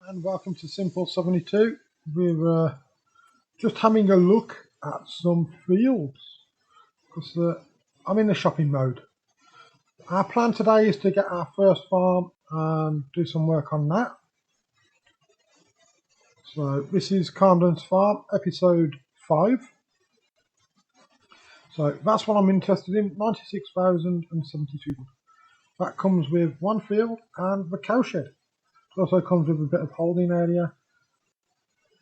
and welcome to Simplez 72. We're just having a look at some fields because I'm in the shopping mode. Our plan today is to get our first farm and do some work on that. So this is Calmsden's farm, episode 5. So that's what I'm interested in, 96,072. That comes with one field and the cow shed. It also comes with a bit of holding area.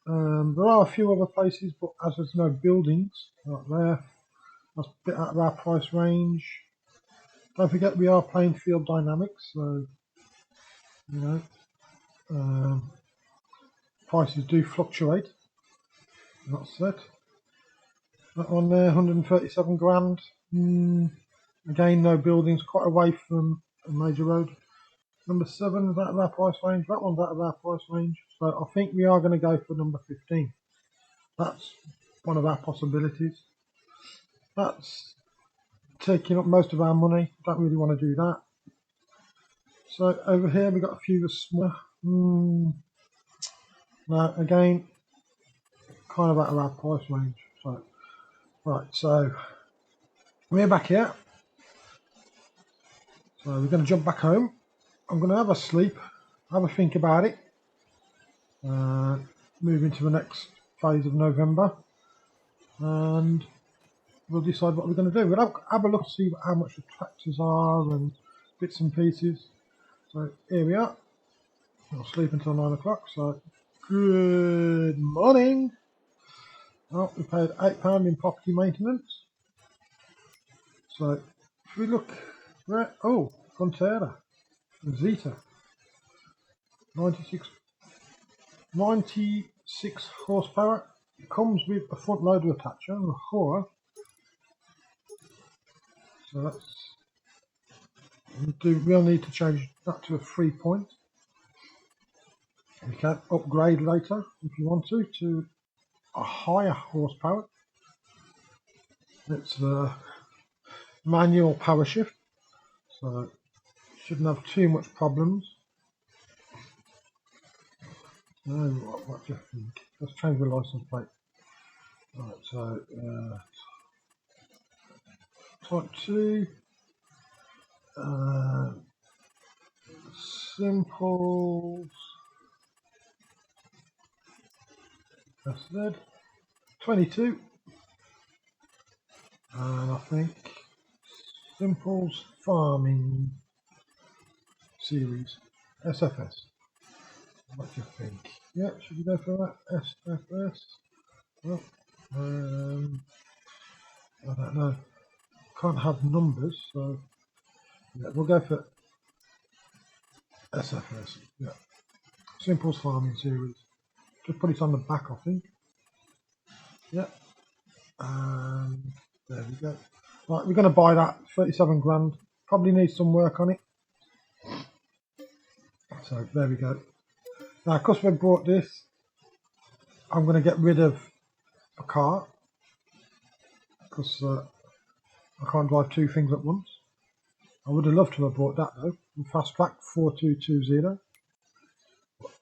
There are a few other places, but as there's no buildings right there, that's a bit out of our price range. Don't forget we are playing field dynamics, so you know prices do fluctuate. That's set. That one there, 137 grand. Again, no buildings, quite away from a major road. Number 7 is out of our price range. That one's out of our price range. So I think we are going to go for number 15. That's one of our possibilities. That's taking up most of our money. Don't really want to do that. So over here we've got a few smaller. Now again, kind of out of our price range. So right, so we're back here. So we're going to jump back home. I'm going to have a sleep, have a think about it, move into the next phase of November, and we'll decide what we're going to do. We'll have a look to see how much the tractors are and bits and pieces. So here we are. I'll sleep until 9 o'clock. So good morning. Well, we paid £8 in property maintenance. So if we look where, oh, Frontera, Zeta, 96 horsepower. It comes with a front loader attacher and a horror. So that's, we'll need to change that to a 3-point. You can upgrade later if you want to a higher horsepower. It's the manual power shift, so shouldn't have too much problems. What do you think? Let's change the license plate. Right, so type 2, Simplez, FS 22, and I think Simplez Farming Series, SFS. What do you think? Yeah, should we go for that? SFS? Well, I don't know. Can't have numbers, so yeah, we'll go for SFS. Yeah, Simplez Farming Series. Just put it on the back, I think. Yeah, and there we go. Right, we're going to buy that 37 grand. Probably needs some work on it. So there we go. Now, because we bought this, I'm going to get rid of a car because I can't drive two things at once. I would have loved to have bought that though. Fast Track 4220.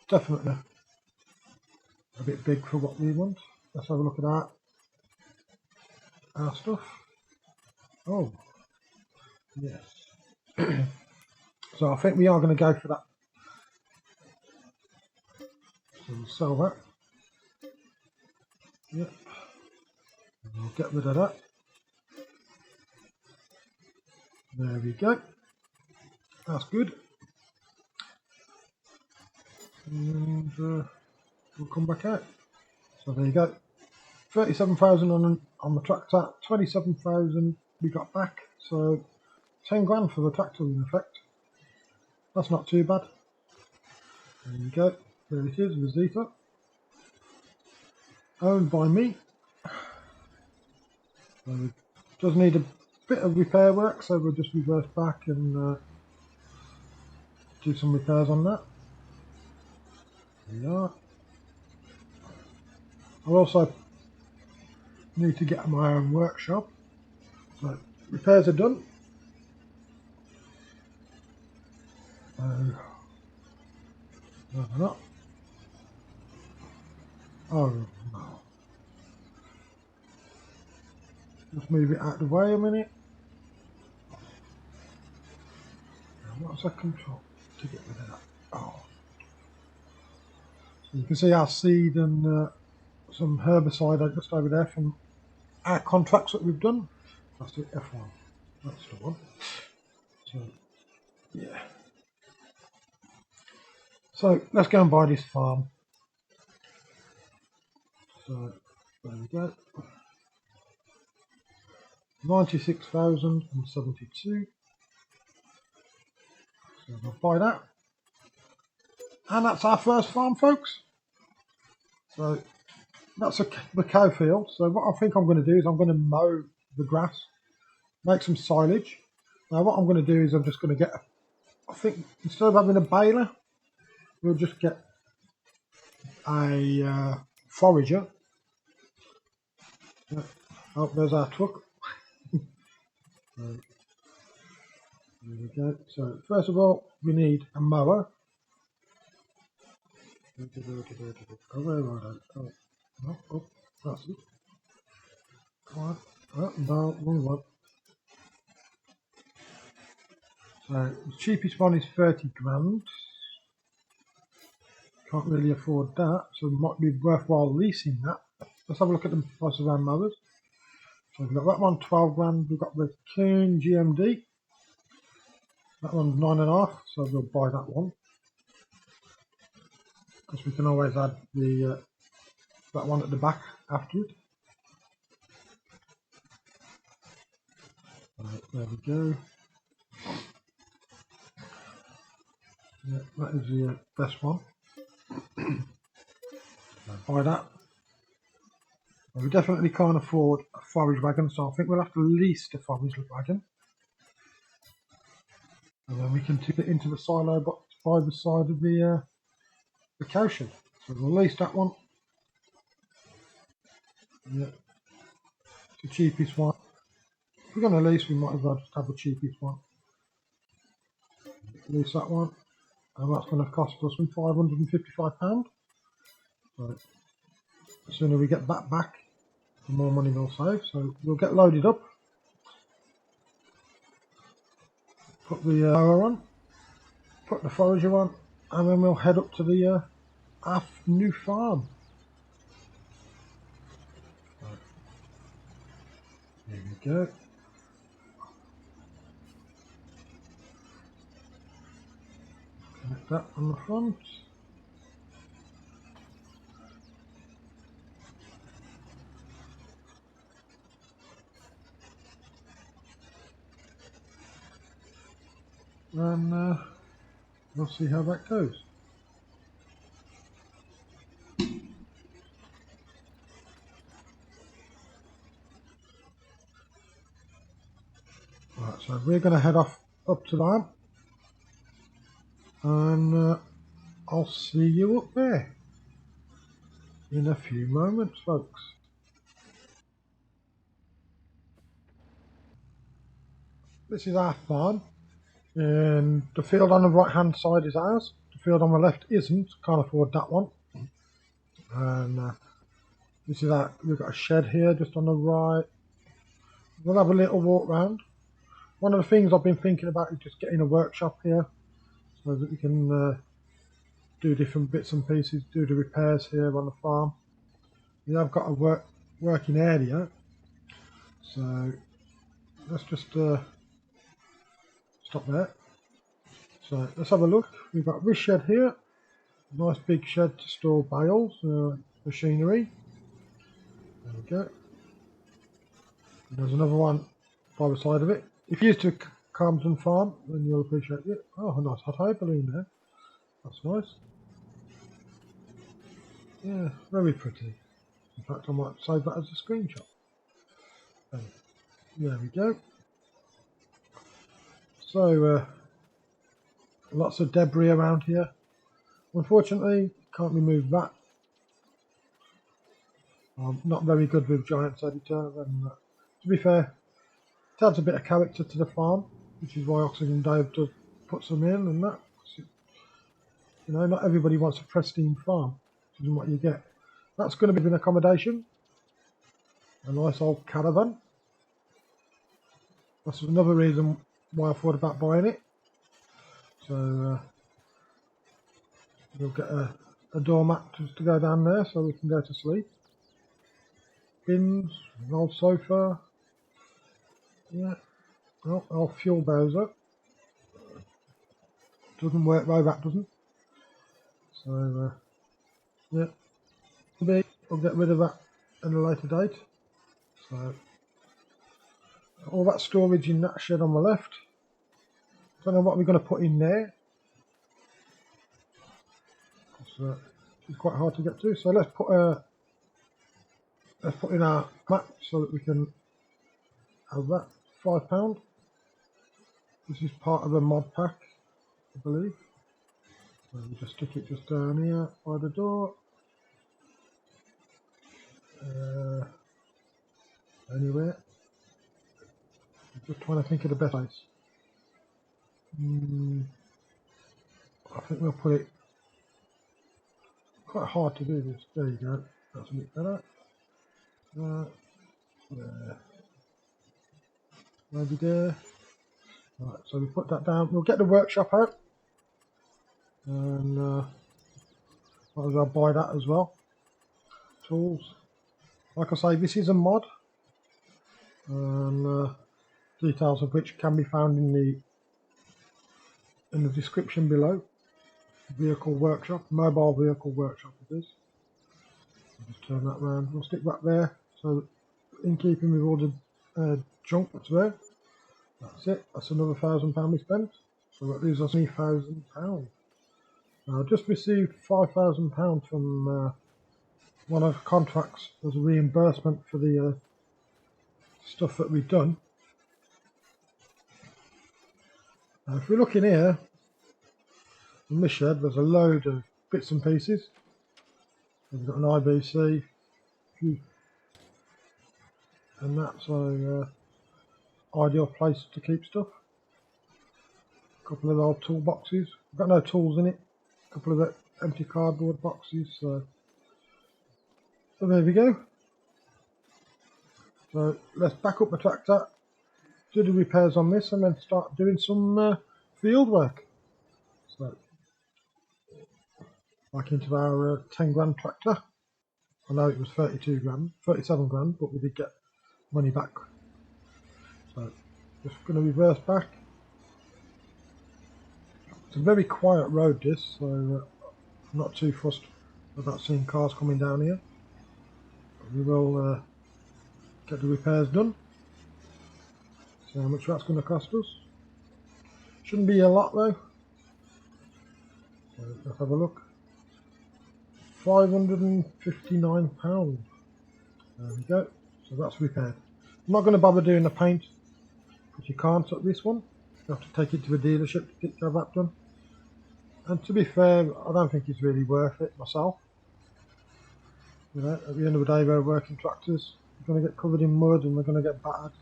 Definitely a bit big for what we want. Let's have a look at our stuff. Oh, yes. So I think we are going to go for that. So we'll sell that. Yep. And we'll get rid of that. There we go. That's good. And we'll come back out. So there you go. 37,000 on the tractor. 27,000 we got back. So 10 grand for the tractor in effect. That's not too bad. There you go. There it is, Zeta. Owned by me. So it does need a bit of repair work, so we'll just reverse back and do some repairs on that. There we are. I'll also need to get my own workshop. So repairs are done. No, they're not. Oh no. Let's move it out of the way a minute. What's that control to get rid of that? Oh. So you can see our seed and some herbicide just over there from our contracts that we've done. That's the F1. That's the one. So yeah. So let's go and buy this farm. So there we go. 96,072. So we'll buy that. And that's our first farm, folks. So that's the cow field. So what I think I'm going to do is I'm going to mow the grass, make some silage. Now what I'm going to do is I'm just going to get, I think instead of having a baler, we'll just get a forager. Oh, there's our truck. There we go. So first of all, we need a mower. Oh, where are they? Oh, that's it. Come on. Oh, no, wrong one. So the cheapest one is 30 grand. Can't really afford that, so it might be worthwhile leasing that. Let's have a look at the price of our mowers. So we've got that one 12 grand. We've got the Kern GMD. That one's 9.5, so we'll buy that one. Because we can always add the that one at the back after it. Right, there we go. Yeah, that is the best one. Buy that. Well, we definitely can't afford a forage wagon, so I think we'll have to lease the forage wagon. And then we can tip it into the silo box by the side of the cow shed. So we'll lease that one. Yeah, it's the cheapest one. If we're going to lease, we might as well just have the cheapest one. Lease that one, and that's going to cost us £555. So the sooner we get that back, the more money we'll save. So we'll get loaded up, put the mower on, put the forager on, and then we'll head up to the our new farm. Right. There we go. Connect that on the front. And we'll see how that goes. Right, so we're going to head off up to that, and I'll see you up there in a few moments, folks. This is our farm, and the field on the right hand side is ours. The field on the left isn't. Can't afford that one. And this is our, we've got a shed here just on the right. We'll have a little walk round. One of the things I've been thinking about is just getting a workshop here, so that we can do different bits and pieces, do the repairs here on the farm. We have got a working area, so let's just stop there. So let's have a look. We've got this shed here, nice big shed to store bales, machinery. There we go. And there's another one by the side of it. If you're used to Calmsden farm, then you'll appreciate it. Oh, a nice hot air balloon there. That's nice. Yeah, very pretty. In fact, I might save that as a screenshot. There we go. So, lots of debris around here. Unfortunately, can't remove that. I'm not very good with Giants Editor, and to be fair, it adds a bit of character to the farm, which is why OxygenDavid does put some in and that. You know, not everybody wants a pristine farm, which is what you get. that's going to be an accommodation, a nice old caravan. That's another reason why I thought about buying it. So we'll get a doormat to go down there so we can go to sleep. Bins, an old sofa, yeah, oh, old fuel bowser. Doesn't work though, that doesn't. So yeah, maybe I'll get rid of that at a later date. So all that storage in that shed on the left. Don't know what we're going to put in there. It's quite hard to get to. So let's put in our map so that we can have that. £5. This is part of a mod pack, I believe. So we just stick it just down here by the door. Anywhere. I'm just trying to think of the best place. I think we'll put it. Quite hard to do this. There you go. That's a bit better. There. Maybe there. Right, so we put that down. We'll get the workshop out. And might as well buy that as well. Tools. Like I say, this is a mod. And details of which can be found in the description below. Vehicle workshop, mobile vehicle workshop it is. I'll just turn that round. We'll stick that there. So in keeping with all the junk that's there. That's it. That's another £1,000 we spent. So that leaves us £3,000. Now I just received £5,000 from one of the contracts as a reimbursement for the stuff that we've done. Now if we look in here, in this shed there's a load of bits and pieces. We've got an IBC, and that's a ideal place to keep stuff. A couple of old toolboxes. I've got no tools in it. A couple of empty cardboard boxes. So there we go. So let's back up the tractor, do the repairs on this, and then start doing some field work. So back into our 10 grand tractor. I know it was 32 grand, 37 grand, but we did get money back. So just going to reverse back. It's a very quiet road this, so I'm not too fussed about seeing cars coming down here. But we will get the repairs done. See how much that's going to cost us. Shouldn't be a lot though. So let's have a look. £559. There we go. So that's repaired. I'm not going to bother doing the paint, because you can't at this one. You have to take it to a dealership to have that done. And to be fair, I don't think it's really worth it myself. You know, at the end of the day, we're working tractors. We're going to get covered in mud and we're going to get battered.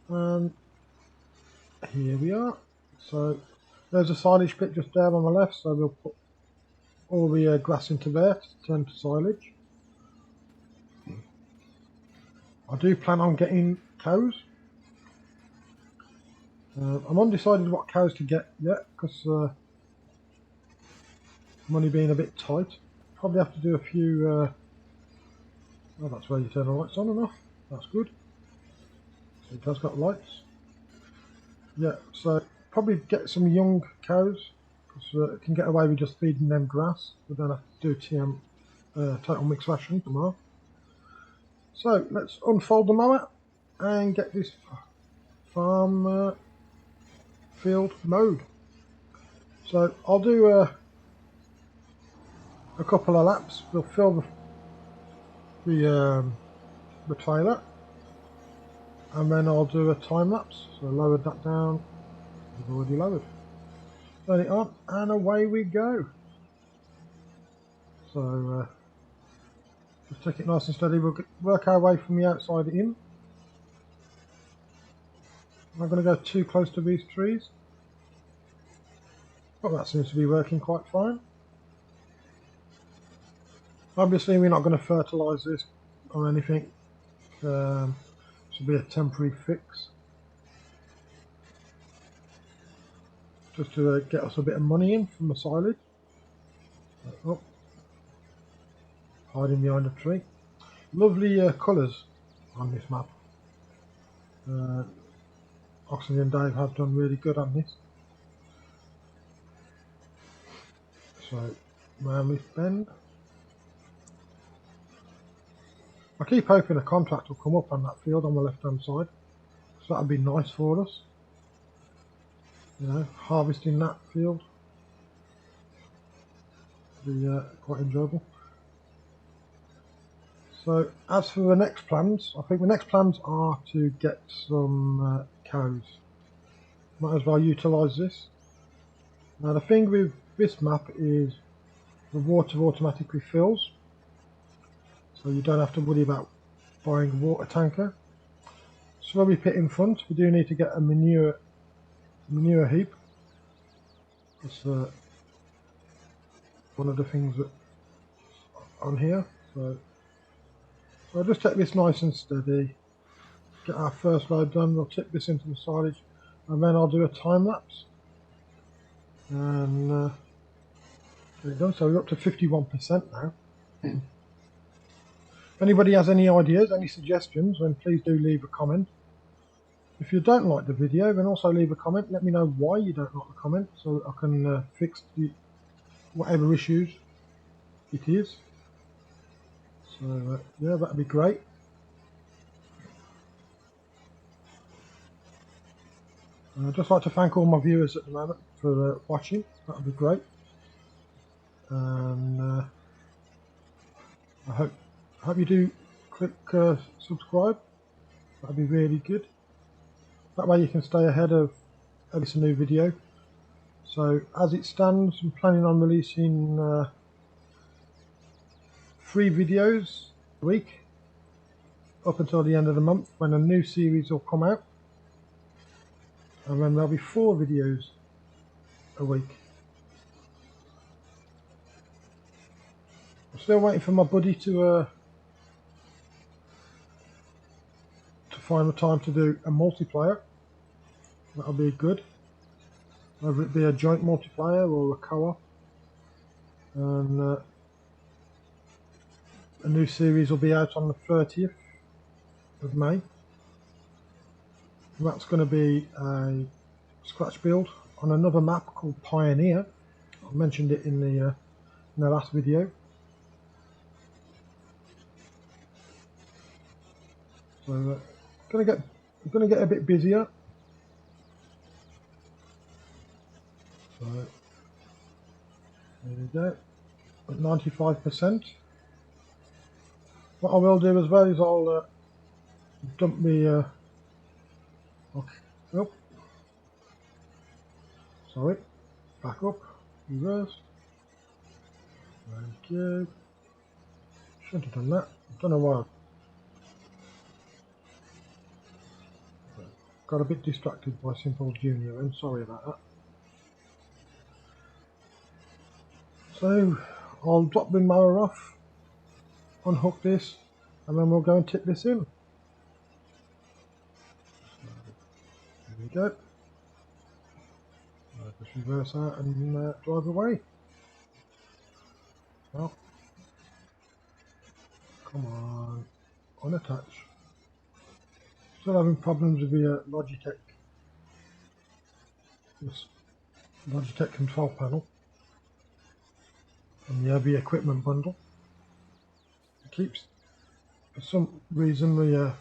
And here we are. So there's a silage pit just down on the left, so we'll put all the grass into there to turn to silage. I do plan on getting cows. I'm undecided what cows to get yet, because money being a bit tight. Probably have to do a few. Oh, that's where you turn the lights on and off. That's good. So it has got lights. Yeah, so probably get some young cows, because it can get away with just feeding them grass. We don't have to do TM total mix ration tomorrow. So let's unfold the mower and get this farm field mowed. So I'll do a couple of laps. We'll fill the trailer, and then I'll do a time lapse. So lowered that down. We've already lowered. Turn it on, and away we go. So just take it nice and steady. We'll work our way from the outside in. I'm not going to go too close to these trees. But that seems to be working quite fine. Obviously we're not going to fertilise this or anything. This will be a temporary fix, just to get us a bit of money in from the silage. Oh, hiding behind a tree. Lovely colours on this map. OxygenDavid has done really good on this. So, round this bend. I keep hoping a contract will come up on that field on the left hand side, so that would be nice for us. You know, harvesting that field would be quite enjoyable. So, as for the next plans, I think the next plans are to get some cows. Might as well utilise this. Now the thing with this map is the water automatically fills, so you don't have to worry about buying a water tanker. Slurry pit in front, we do need to get a manure heap. That's one of the things that on here. So I'll just take this nice and steady, get our first load done. We'll tip this into the silage, and then I'll do a time lapse and get it done. So we're up to 51% now. If anybody has any ideas, any suggestions, then please do leave a comment. If you don't like the video, then also leave a comment. Let me know why you don't like the comment, so I can fix whatever issues it is. So yeah, that'd be great. I'd just like to thank all my viewers at the moment for watching. That would be great. And I hope you do click subscribe. That'd be really good. That way you can stay ahead of every new video. So as it stands, I'm planning on releasing 3 videos a week up until the end of the month, when a new series will come out, and then there'll be 4 videos a week. I'm still waiting for my buddy to find the time to do a multiplayer. That'll be good, whether it be a joint multiplayer or a co-op. And a new series will be out on the 30th of May. And that's going to be a scratch build on another map called Pioneer. I mentioned it in the last video. So gonna get a bit busier. So there we go, at 95%. What I will do as well is I'll dump the okay. Oh, sorry, back up, reverse. Thank you. Shouldn't have done that. I don't know why. Got a bit distracted by Simplez Junior, and sorry about that. So I'll drop the mower off, unhook this, and then we'll go and tip this in. There we go. I'll just reverse out and drive away. Well, come on, unattach. Still having problems with the Logitech control panel and the heavy equipment bundle. It keeps, for some reason, the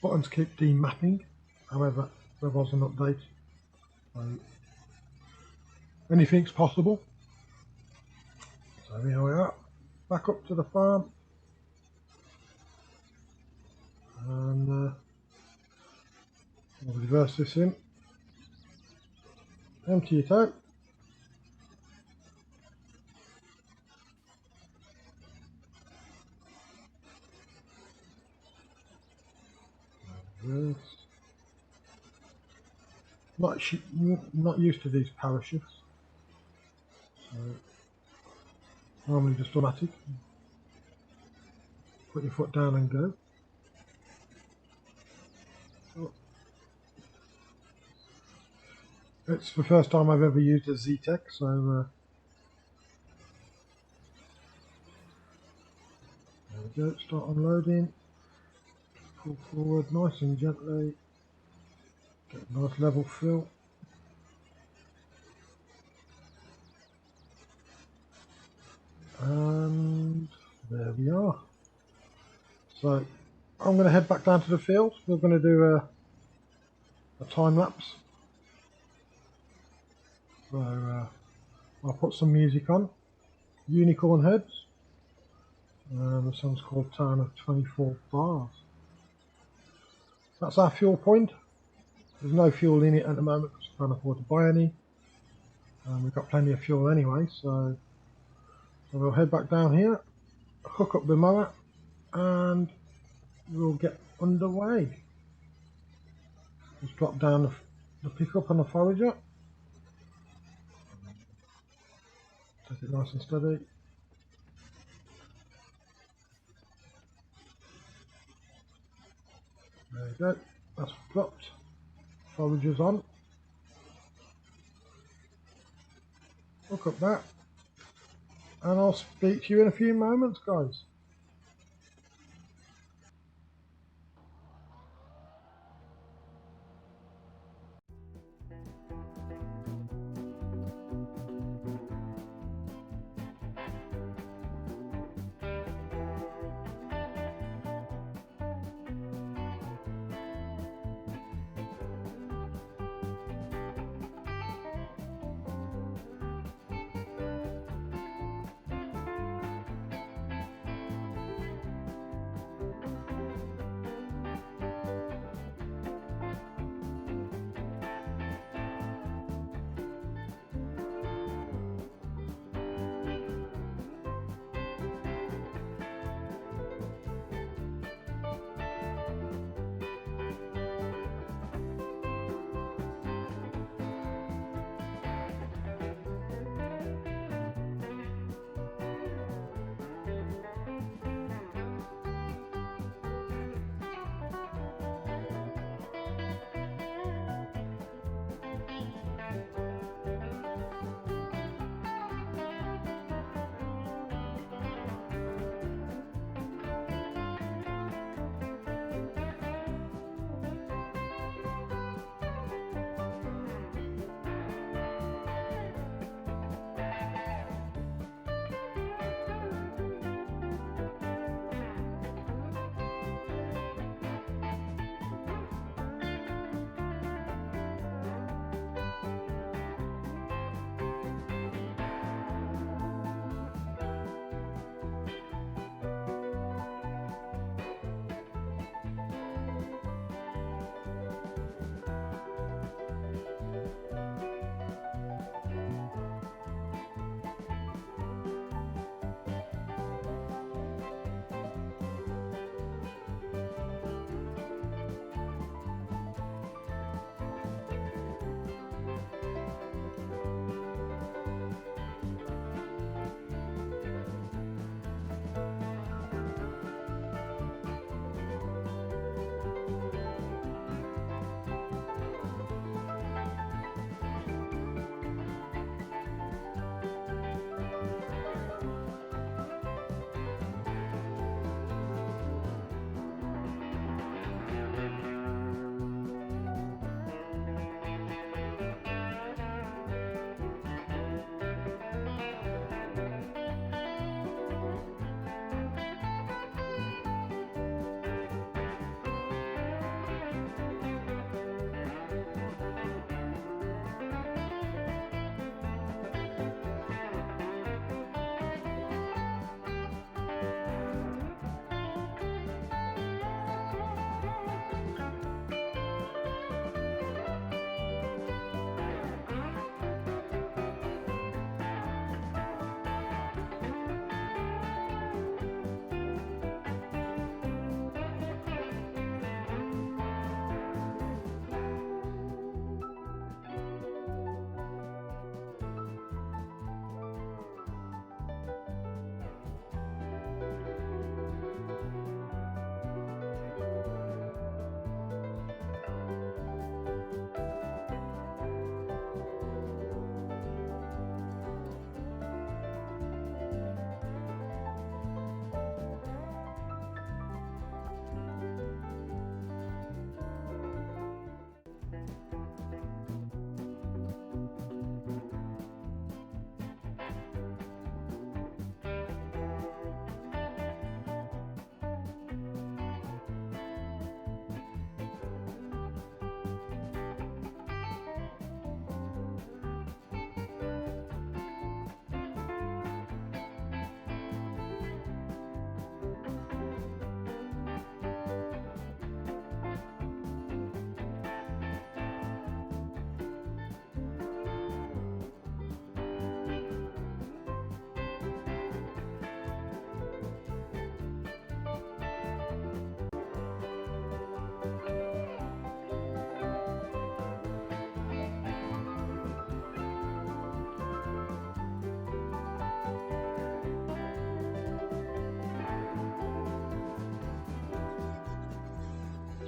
buttons keep demapping. However, there was an update, so anything's possible. So here we are, back up to the farm, and we'll reverse this in, empty it out. Reverse. Not used to these power shifts, so normally just automatic. put your foot down and go. It's the first time I've ever used a Z-Tech, so there we go, start unloading, pull forward nice and gently, get a nice level fill. And there we are. So I'm going to head back down to the field. We're going to do a time lapse. So I'll put some music on. Unicorn heads. The song's called Town of 24 Bars. That's our fuel point. There's no fuel in it at the moment because we can't afford to buy any. We've got plenty of fuel anyway, so we'll head back down here, hook up the mower, and we'll get underway. Just drop down the pickup on the forager. Take it nice and steady. There you go, that's dropped. Forager's on. Hook up that. And I'll speak to you in a few moments, guys.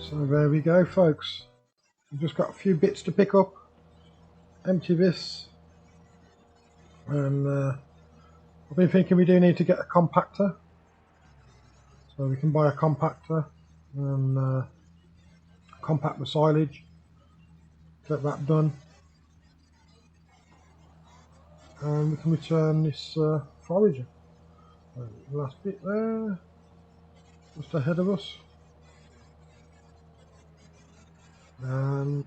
So there we go, folks. We've just got a few bits to pick up, empty this, and I've been thinking we do need to get a compactor, so we can buy a compactor and compact the silage, get that done, and we can return this forager. The last bit there, just ahead of us, and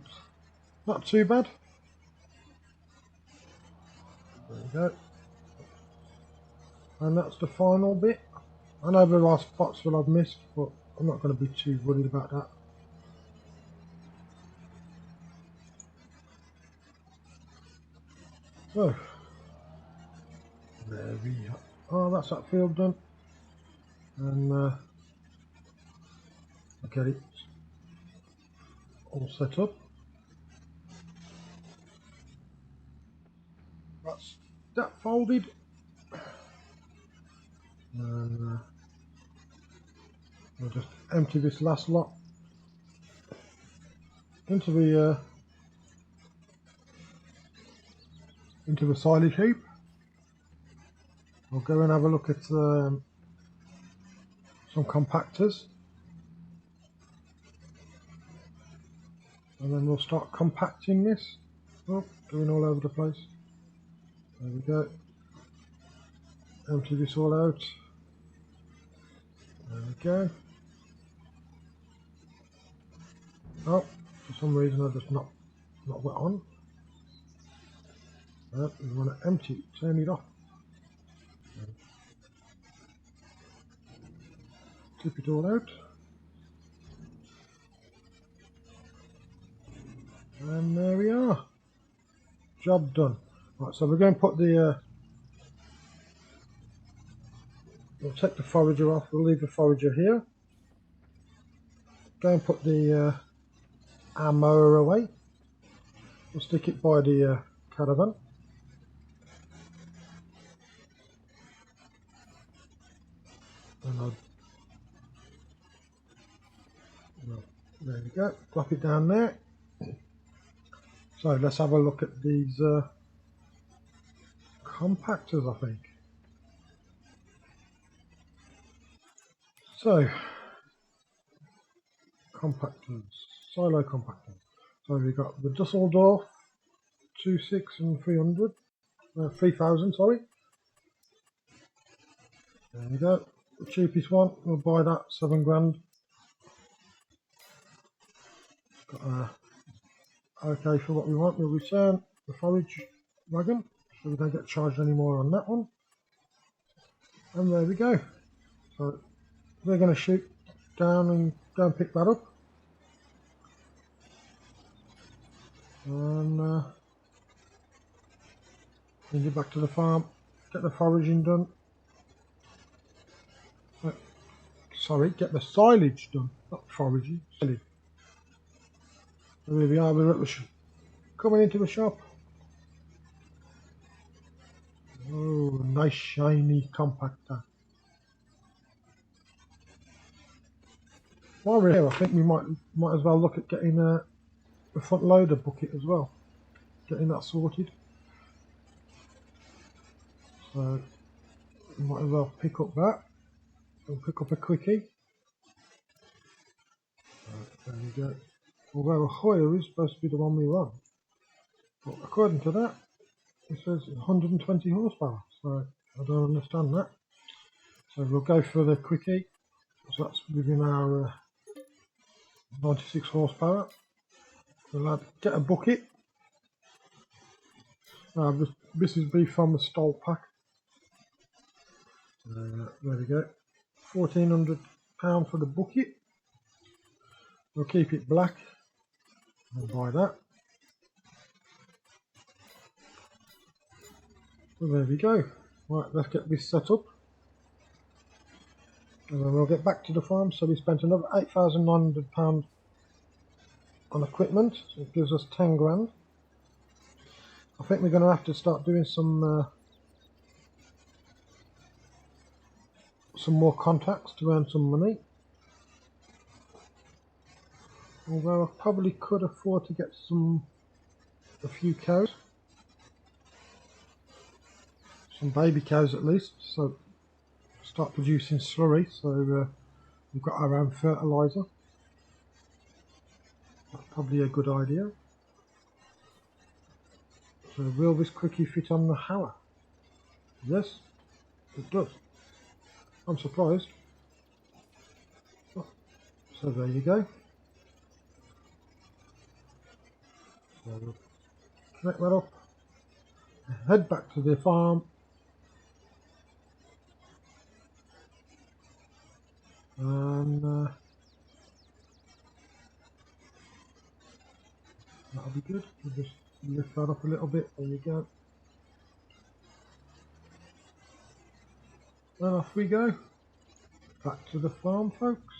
not too bad. There we go. And that's the final bit. I know there are spots that I've missed, but I'm not going to be too worried about that. So, there we are. Oh, that's that field done. And get it all set up. That's that folded. And we'll just empty this last lot into the silage heap. We'll go and have a look at some compactors, and then we'll start compacting this. Oh, going all over the place. There we go. Empty this all out. There we go. Oh, for some reason I just not went on. We want to empty it, turn it off. Clip it all out. And there we are. Job done. Right, so we're going to put the we'll take the forager off, we'll leave the forager here. Go and put the our mower away. We'll stick it by the caravan. And there we go, drop it down there. So let's have a look at these compactors, I think. So, compactors, silo compactors. So we've got the Dusseldorf 26 and 300, 3000, sorry. There we go, the cheapest one, we'll buy that, 7 grand. Got okay for what we want. We'll return the forage wagon, so we don't get charged anymore on that one. And there we go. So we're going to shoot down and go and pick that up. And then get back to the farm, get the foraging done. Sorry, get the silage done, not foraging, silage. So here we are, we're at the coming into the shop. Oh, nice shiny compactor. While we're here, I think we might as well look at getting a front loader bucket as well, getting that sorted. So we might as well pick up that and pick up a quickie. There we go. Although a Hoyer is supposed to be the one we want, but according to that, it says 120 horsepower. So I don't understand that. So we'll go for the quickie. So that's within our 96 horsepower. We'll get a bucket. This is beef from the Stoll pack. There we go. £1,400 for the bucket. We'll keep it black. We'll buy that. So there we go. Right, let's get this set up. And then we'll get back to the farm. So we spent another £8,900 on equipment. So it gives us 10 grand. I think we're going to have to start doing some more contacts to earn some money. Although I probably could afford to get a few cows, some baby cows at least, so start producing slurry. So we've got our own fertilizer. That's probably a good idea. So will this quickie fit on the harrow? Yes, it does. I'm surprised. So there you go. So we'll connect that up, head back to the farm, and that'll be good. We'll just lift that up a little bit. There you go. And off we go. Back to the farm, folks.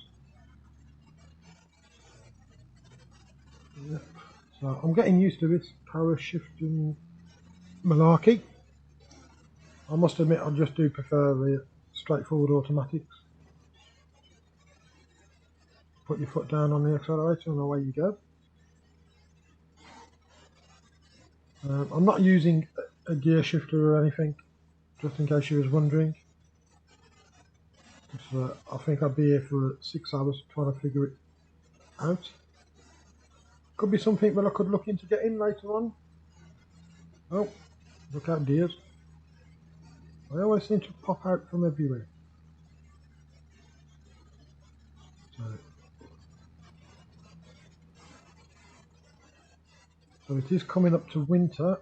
Yep. So I'm getting used to this power shifting malarkey. I must admit I just do prefer the straightforward automatics. Put your foot down on the accelerator and away you go. I'm not using a gear shifter or anything, just in case you was wondering. I think I'd be here for 6 hours trying to figure it out. Could be something that I could look into getting later on. Oh, look out deers. They always seem to pop out from everywhere. So it is coming up to winter.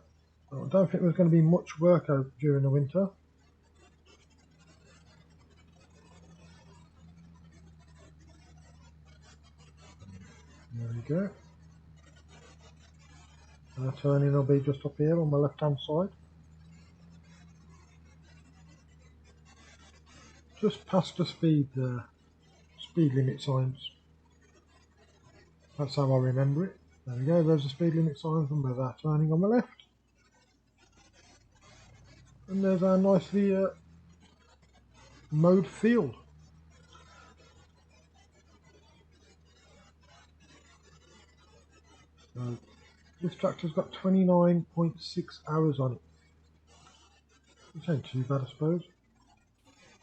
I don't think there's going to be much work out during the winter. There we go. Turning will be just up here on my left hand side. Just past the speed limit signs. That's how I remember it. There we go, there's the speed limit signs, and there's our turning on the left. And there's our nicely mowed field. So this tractor's got 29.6 hours on it. Which ain't too bad, I suppose,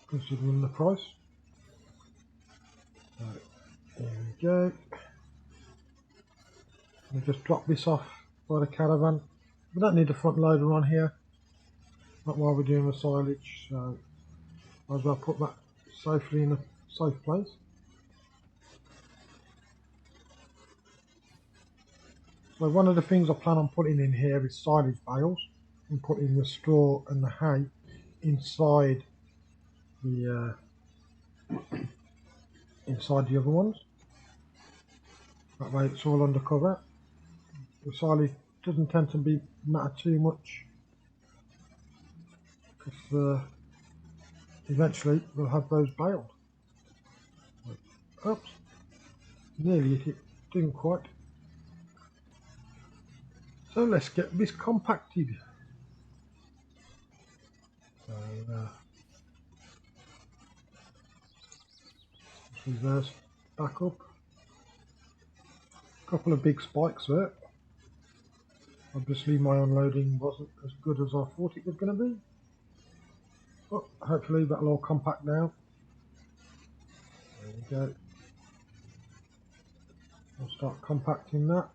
considering the price. So there we go. We'll just drop this off by the caravan. We don't need a front loader on here, not while we're doing the silage, so might as well put that safely in a safe place. So one of the things I plan on putting in here is silage bales, and putting the straw and the hay inside the other ones. That way it's all under cover. The silage doesn't tend to matter too much, because eventually we'll have those baled. Oops, nearly hit it, didn't quite. So let's get this compacted. So reverse back up. A couple of big spikes there. Obviously my unloading wasn't as good as I thought it was going to be. But hopefully that'll all compact now. There we go. I'll start compacting that.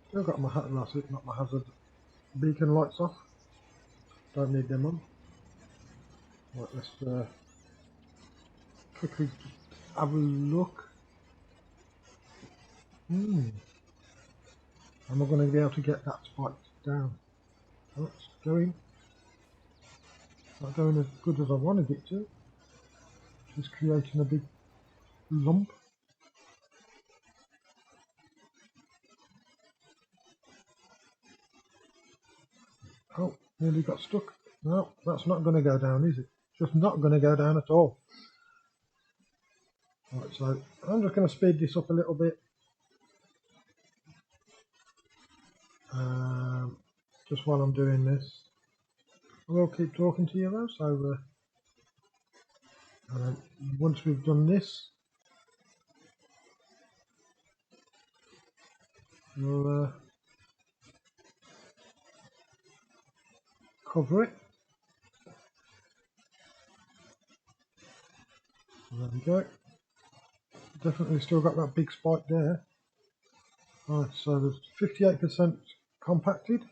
Still got my not my hazard beacon lights off. Don't need them on. Right, let's quickly have a look. Am I going to be able to get that spike down? Oh, it's going. Not going as good as I wanted it to. It's creating a big lump. Oh, nearly got stuck. No, that's not going to go down, is it? Just not going to go down at all. Right, so I'm just going to speed this up a little bit. Just while I'm doing this, I will keep talking to you though, so And then once we've done this, we'll cover it. There we go. Definitely still got that big spike there. Right, so there's 58% compacted.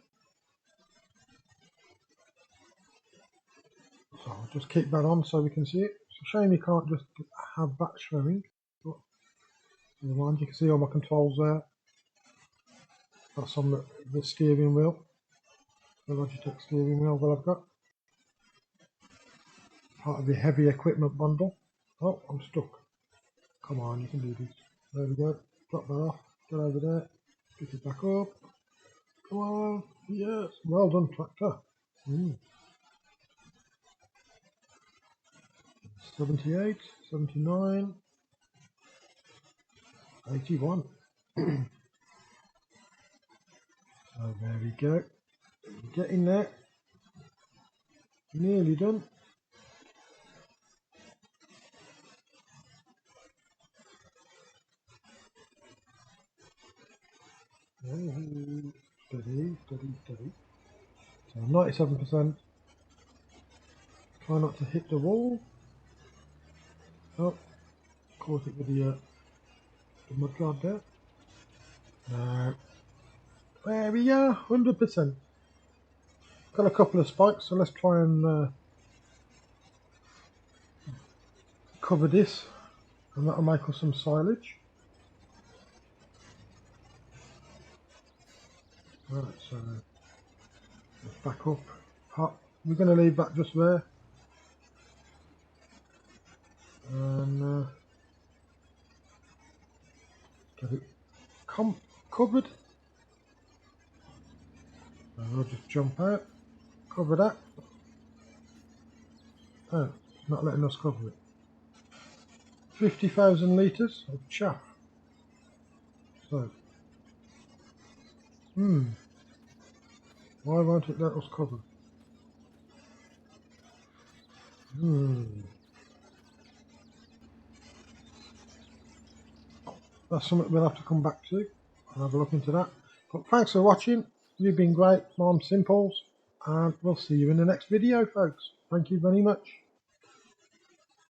So I'll just keep that on so we can see it. It's a shame you can't just have that showing. But never mind, you can see all my controls there. That's on the steering wheel. The Logitech steering wheel that I've got. Part of the heavy equipment bundle. Oh, I'm stuck. Come on, you can do this. There we go. Drop that off. Get over there. Pick it back up. Come on. Yes. Well done, tractor. 78, 79, 81. So there we go. Getting there. Nearly done. Steady, steady, steady. So 97%. Try not to hit the wall. Oh, caught it with the mudguard there. No. There we go, 100%. Got a couple of spikes, so let's try and cover this, and that'll make us some silage. Right, so let's back up. We're going to leave that just there, and get it covered. And we'll just jump out, cover that. Oh, it's not letting us cover it. 50,000 litres of chaff. So, why won't it let us cover? That's something we'll have to come back to and have a look into that. But thanks for watching. You've been great. I'm Simplez, and we'll see you in the next video, folks. Thank you very much.